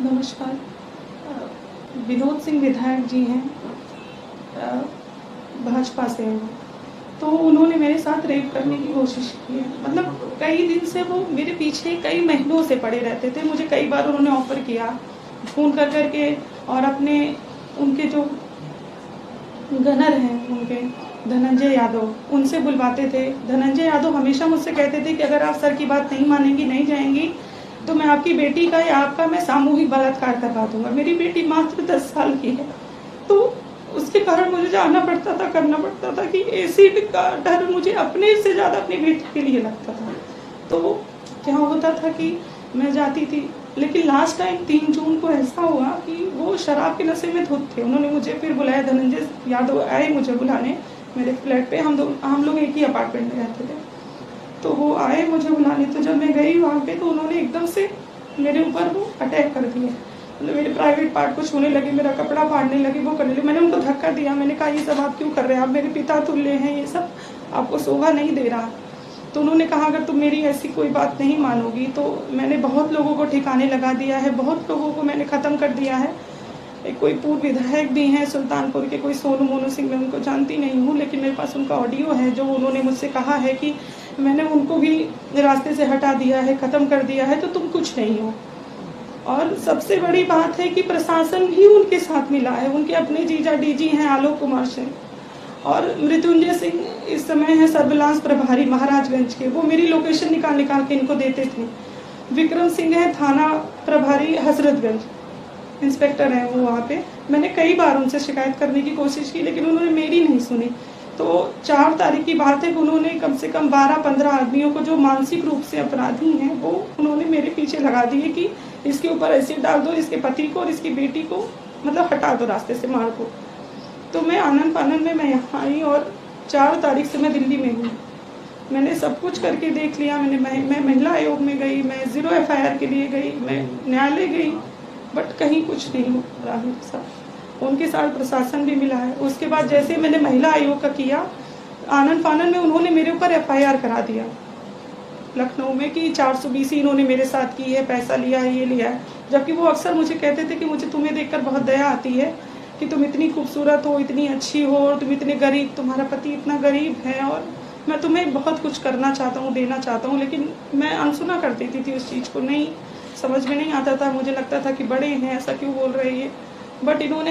नमस्कार। विनोद सिंह विधायक जी हैं, भाजपा से हैं वो। तो उन्होंने मेरे साथ रेप करने की कोशिश की है। मतलब कई दिन से वो मेरे पीछे कई महीनों से पड़े रहते थे। मुझे कई बार उन्होंने ऑफ़र किया फ़ोन कर कर के, और अपने उनके जो गनर हैं उनके, धनंजय यादव, उनसे बुलवाते थे। धनंजय यादव हमेशा मुझसे कहते थे कि अगर आप सर की बात नहीं मानेंगी, नहीं जाएँगी, तो मैं आपकी बेटी का या आपका मैं सामूहिक बलात्कार करवा दूँगा। मेरी बेटी मात्र 10 साल की है, तो उसके कारण मुझे जाना पड़ता था, करना पड़ता था कि एसिड का डर मुझे अपने से ज़्यादा अपनी बेटी के लिए लगता था। तो क्या होता था कि मैं जाती थी, लेकिन लास्ट टाइम 3 जून को ऐसा हुआ कि वो शराब के नशे में धुत थे। उन्होंने मुझे फिर बुलाया, धनंजय यादव आए मुझे बुलाने मेरे फ्लैट पे। हम लोग एक ही अपार्टमेंट में रहते थे। तो वो आए मुझे बुलाने, तो जब मैं गई वहाँ पे, तो उन्होंने एकदम से मेरे ऊपर वो अटैक कर दिया। मतलब मेरे प्राइवेट पार्ट को छूने लगे, मेरा कपड़ा फाड़ने लगे, वो करने लगे। मैंने उनको धक्का दिया। मैंने कहा, ये सब आप क्यों कर रहे हैं? आप मेरे पिता तुल्य हैं, ये सब आपको शोभा नहीं दे रहा। तो उन्होंने कहा, अगर तुम मेरी ऐसी कोई बात नहीं मानोगी तो मैंने बहुत लोगों को ठिकाने लगा दिया है, बहुत लोगों को मैंने ख़त्म कर दिया है। एक कोई पूर्व विधायक भी हैं सुल्तानपुर के, कोई सोनू मोनू सिंह, मैं उनको जानती नहीं हूँ, लेकिन मेरे पास उनका ऑडियो है जो उन्होंने मुझसे कहा है कि मैंने उनको भी रास्ते से हटा दिया है, ख़त्म कर दिया है, तो तुम कुछ नहीं हो। और सबसे बड़ी बात है कि प्रशासन भी उनके साथ मिला है। उनके अपने जीजा डीजी हैं आलोक कुमार सिंह, और मृत्युंजय सिंह इस समय है सर्विलांस प्रभारी महाराजगंज के, वो मेरी लोकेशन निकाल निकाल के इनको देते थे। विक्रम सिंह है थाना प्रभारी हजरतगंज, इंस्पेक्टर हैं वो वहाँ पे। मैंने कई बार उनसे शिकायत करने की कोशिश की, लेकिन उन्होंने मेरी नहीं सुनी। तो 4 तारीख की बात है कि उन्होंने कम से कम 12-15 आदमियों को, जो मानसिक रूप से अपराधी हैं, वो उन्होंने मेरे पीछे लगा दिए कि इसके ऊपर एसिड डाल दो, इसके पति को और इसकी बेटी को मतलब हटा दो रास्ते से, मार को। तो मैं आनन फानन में मैं यहाँ आई, और 4 तारीख से मैं दिल्ली में हूँ। मैंने सब कुछ करके देख लिया। मैं महिला आयोग में गई, मैं 0 FIR के लिए गई, मैं न्यायालय गई, बट कहीं कुछ नहीं हो रहा मेरे साथ। उनके साथ प्रशासन भी मिला है। उसके बाद जैसे मैंने महिला आयोग का किया, आनन फानन में उन्होंने मेरे ऊपर FIR करा दिया लखनऊ में कि 420 इन्होंने मेरे साथ की है, पैसा लिया है, ये लिया है। जबकि वो अक्सर मुझे कहते थे कि मुझे तुम्हें देखकर बहुत दया आती है कि तुम इतनी खूबसूरत हो, इतनी अच्छी हो, और तुम इतने गरीब, तुम्हारा पति इतना गरीब है, और मैं तुम्हें बहुत कुछ करना चाहता हूँ, देना चाहता हूँ। लेकिन मैं अनसुना कर देती थी उस चीज़ को, नहीं समझ में नहीं आता था। मुझे लगता था कि बड़े हैं, ऐसा क्यों बोल रहे हैं ये। बट इन्होंने